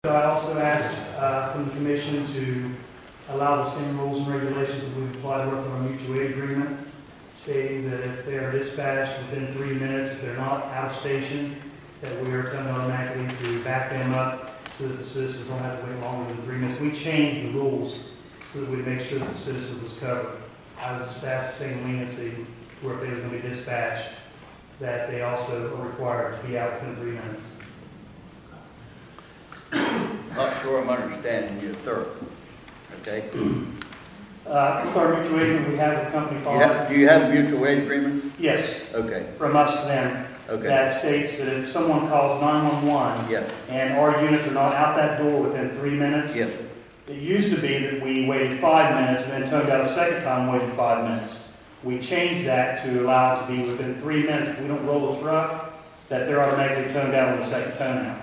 I also asked from the Commission to allow the same rules and regulations that we've applied with our mutual aid agreement, stating that if they are dispatched within 3 minutes, if they're not out of station, that we are coming automatically to back them up so that the citizens don't have to wait longer than 3 minutes. We changed the rules so that we make sure that the citizens was covered. I would just ask the same leniency where if they were going to be dispatched, that they also are required to be out within 3 minutes. Not sure I'm understanding you thoroughly. Okay? With our mutual aid agreement we have with Company 5. Do you have a mutual aid agreement? Yes. Okay. From us to them. Okay. That states that if someone calls 911 Yeah. and our units are not out that door within 3 minutes, Yeah. it used to be that we waited 5 minutes and then turned out a second time waited 5 minutes. We changed that to allow it to be within 3 minutes. If we don't roll a truck, that they're automatically turned out on the second turn out.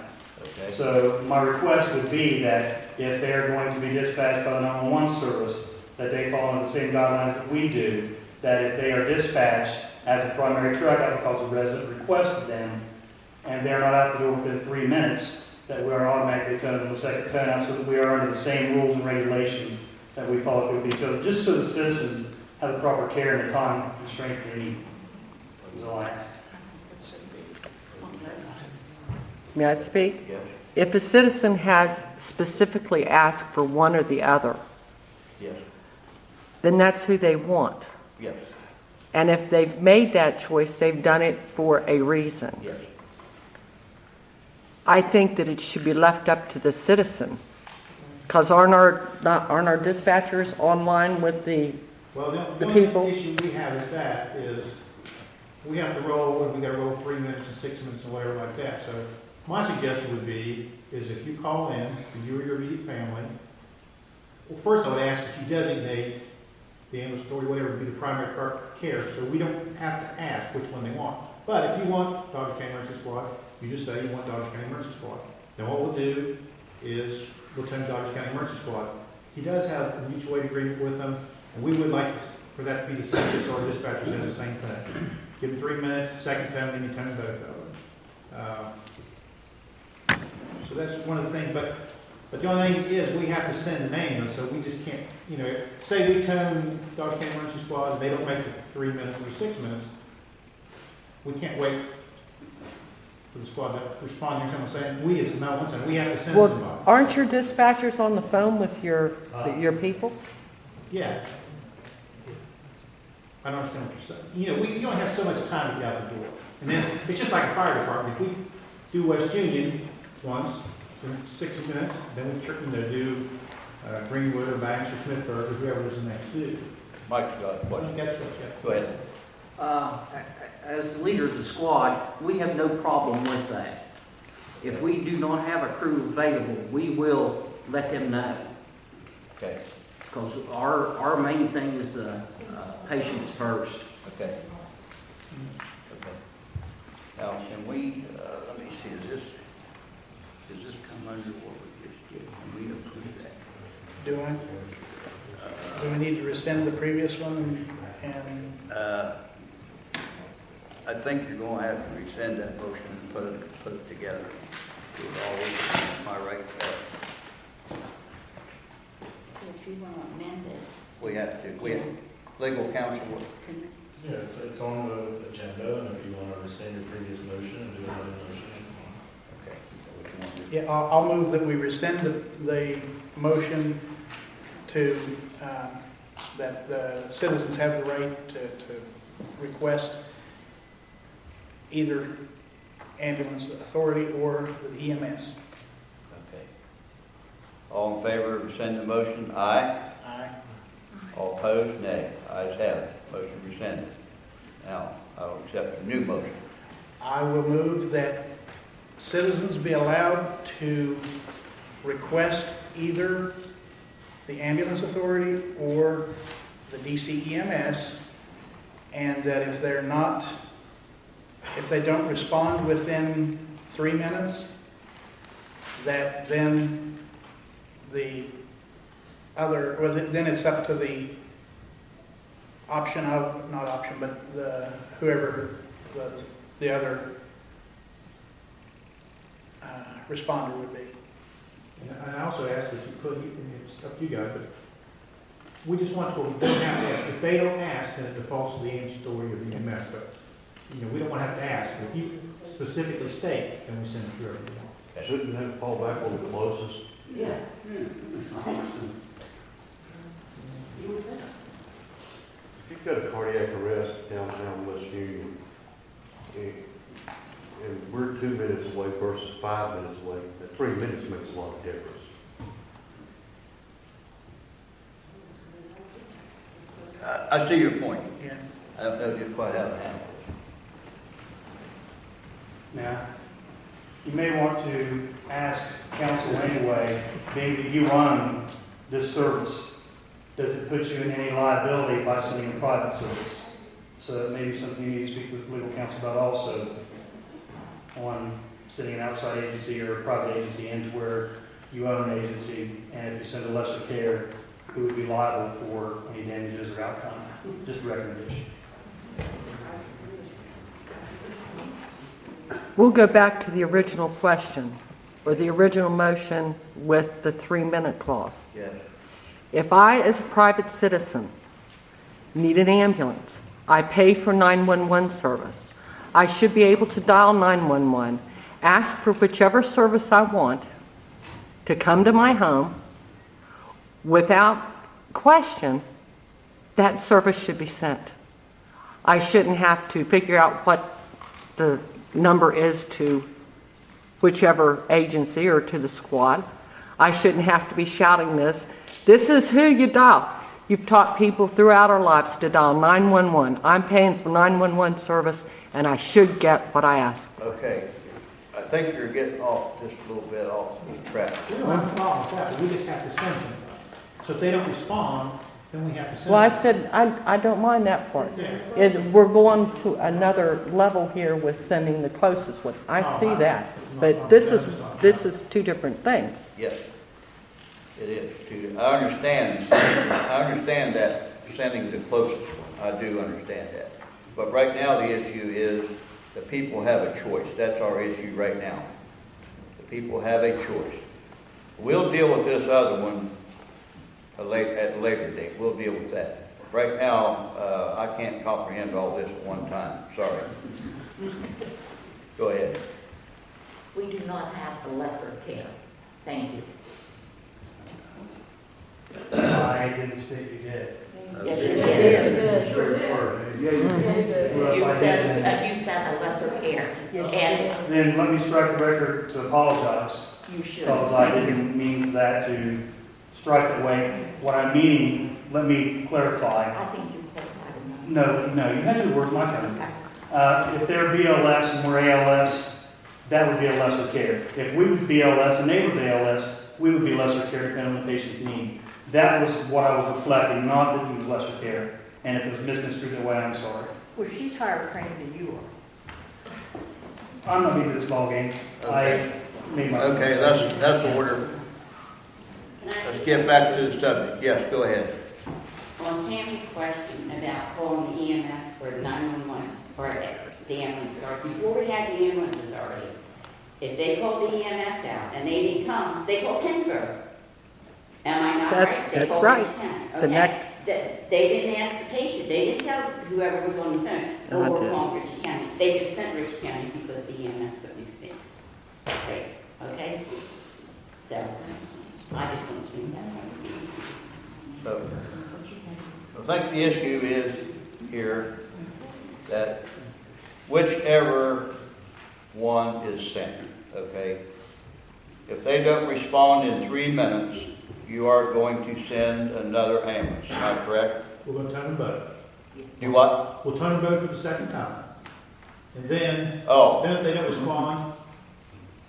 Okay. So my request would be that if they're going to be dispatched by the 911 service, that they follow the same guidelines that we do, that if they are dispatched as a primary truck out because a resident requested them, and they're not out the door within 3 minutes, that we are automatically turning on the second turn out so that we are under the same rules and regulations that we follow through with each other, just so the citizens have the proper care and the time constraint they need. That's all I ask. May I speak? Yes. If a citizen has specifically asked for one or the other, Yes. then that's who they want. Yes. And if they've made that choice, they've done it for a reason. Yes. I think that it should be left up to the citizen. Because aren't our dispatchers online with the Well, the people? only issue we have with that is we have to roll, and we gotta roll 3 minutes and 6 minutes and whatever like that. So my suggestion would be, is if you call in, for you or your immediate family, well, first I would ask that you designate the ambulance authority, whatever, to be the primary care, so we don't have to ask which one they want. But if you want Dodge County Emergency Squad, you just say you want Dodge County Emergency Squad. Then what we'll do is we'll tell Dodge County Emergency Squad. He does have a mutual aid agreement with them, and we would like for that to be the same, just so our dispatcher says the same thing. Give them 3 minutes, second time, then you tell them both of them. So that's one of the things, but the only thing is we have to send a name, so we just can't, say we tell them Dodge County Emergency Squad, and they don't make it 3 minutes or 6 minutes, we can't wait for the squad to respond. You know what I'm saying? We as a 911 we have to send somebody. Well, aren't your dispatchers on the phone with your people? Yeah. I don't understand what you're saying. You only have so much time to get out the door. And then, it's just like a fire department. If we do West Union once, for 60 minutes, then we do Greenwood or Banks or Smithburg or whoever's the next due. Mike's got a question. Go ahead. As the leader of the squad, we have no problem with that. If we do not have a crew available, we will let them know. Okay. Because our main thing is the patients first. Okay. Okay. Now, can we, let me see, does this come under what we just did? Can we approve that? Do we need to rescind the previous one and I think you're going to have to rescind that motion and put it together. With all these, am I right? If you want to amend it. We have to. Legal counsel. Yeah, it's on the agenda, and if you want to rescind your previous motion and do another motion, it's fine. Okay. So what you want to do? yeah, I'll move that we rescind the motion to that the citizens have the right to request either ambulance authority or the EMS. Okay. All in favor of rescinding the motion? Aye. Aye. All opposed? Nay. Ayes have it. Motion rescinded. Now, I'll accept the new motion. I will move that citizens be allowed to request either the ambulance authority or the DCEMS, and that if they don't respond within 3 minutes, that then then it's up to the whoever the other responder would be. also ask that you put, it's up to you guys, but we just want to, we don't have to ask. If they don't ask, then it defaults to the AIM story or the EMS, but, we don't want to have to ask. If you specifically state, then we send it through everything. Shouldn't have to fall back on the closest. Yeah. If you've got a cardiac arrest downtown West Union, and we're 2 minutes away versus 5 minutes away, that 3 minutes makes a lot of difference. I see your point. Yeah. I don't know just quite how to handle it. Now, you may want to ask council anyway, being that you run this service, does it put you in any liability by sending a private service? So that may be something you need to speak with legal counsel about also, on sending an outside agency or a private agency into where you own an agency, and if you send a lesser care, who would be liable for any damages or outcome? Just a recommendation. We'll go back to the original question, or the original motion with the 3-minute clause. Yes. If I, as a private citizen, need an ambulance, I pay for 911 service, I should be able to dial 911, ask for whichever service I want to come to my home. Without question, that service should be sent. I shouldn't have to figure out what the number is to whichever agency or to the squad. I shouldn't have to be shouting this. This is who you dial. You've taught people throughout our lives to dial 911. I'm paying for 911 service, and I should get what I ask. Okay. I think you're getting off just a little bit off the track. We don't have a problem with that, but we just have to send something. So if they don't respond, then we have to send Well, I something. said, I don't mind that part. Yeah. We're going to another level here with sending the closest one. I see that. But this is two different things. Yes, it is. I understand that, sending the closest one. I do understand that. But right now, the issue is the people have a choice. That's our issue right now. The people have a choice. We'll deal with this other one at a later date. We'll deal with that. Right now, I can't comprehend all this at one time. Sorry. Go ahead. We do not have the lesser care. Thank you. I didn't state you did. Yes, you Yes, did. you did. Sure did. Yeah, you did. Well, if I did, You said a lesser care. And then let me strike the record to apologize, you should. because I didn't mean that to strike away. What I'm meaning, let me clarify. I think you clarified enough. No, you had your words, my turn. If they're BLS and we're ALS, that would be a lesser care. If we was BLS and they was ALS, we would be lesser care depending on the patient's need. That was what I was reflecting, not that he was lesser care. And if it was misconstrued that way, I'm sorry. Well, she's higher trained than you are. I'm not into this ballgame. I made my... Okay, that's the order. Let's get back to the subject. Yes, go ahead. On Tammy's question about calling the EMS for 911 or the ambulance, or before we had the ambulances already, if they called the EMS out and they didn't come, they called Pittsburgh. Am I not right? They That's called right. Rich County. The Okay. next- They didn't ask the patient. They didn't tell whoever was on the phone, No, I oh, we're didn't. calling Rich County. They just sent Rich County because the EMS couldn't speak. Okay? Okay? So, I just want to make that. So, I think the issue is here that whichever one is sent, okay? If they don't respond in 3 minutes, you are going to send another ambulance, am I correct? We're going to turn them both. Do what? We'll turn them both for the second time. And then, Oh, if they don't respond,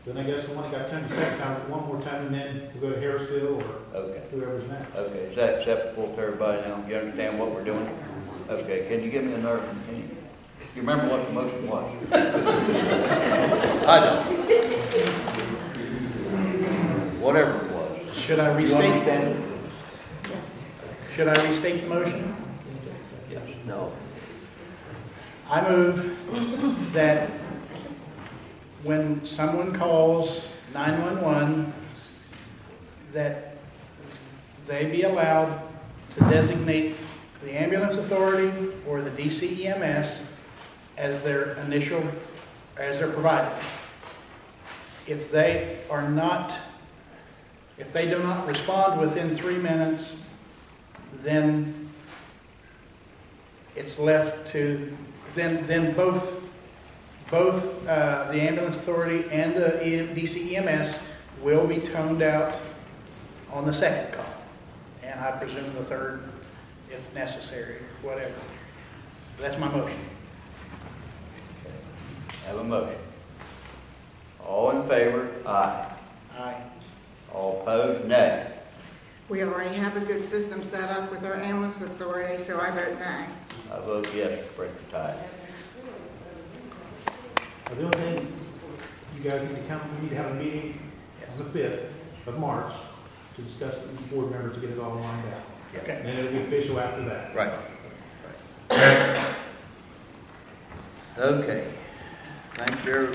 then I guess the one that got turned the second time, one more time, and then we'll go to Harrisville or okay. whoever's next. Okay, is that acceptable to everybody now? You understand what we're doing? Okay, can you give me another, you remember what the motion was? I don't. Whatever it was. Should I You restate? understand it? Should I restate the motion? Yes. No. I move that when someone calls 911, that they be allowed to designate the ambulance authority or the DCEMS as their initial, as their provider. If they are not, if they do not respond within 3 minutes, then it's left to, then both the ambulance authority and the DCEMS will be toned out on the second call. And I presume the third, if necessary, whatever. That's my motion. Have a motion. All in favor? Aye. Aye. All opposed? Nay. We already have a good system set up with our ambulance authority, so I vote nay. I vote yes to break the tie. The only thing, you guys need to come, we need to have a meeting on the 5th of March to discuss it with the board members to get it all lined out. Okay. And then it'll be official after that. Right. Okay. Thank you, everybody.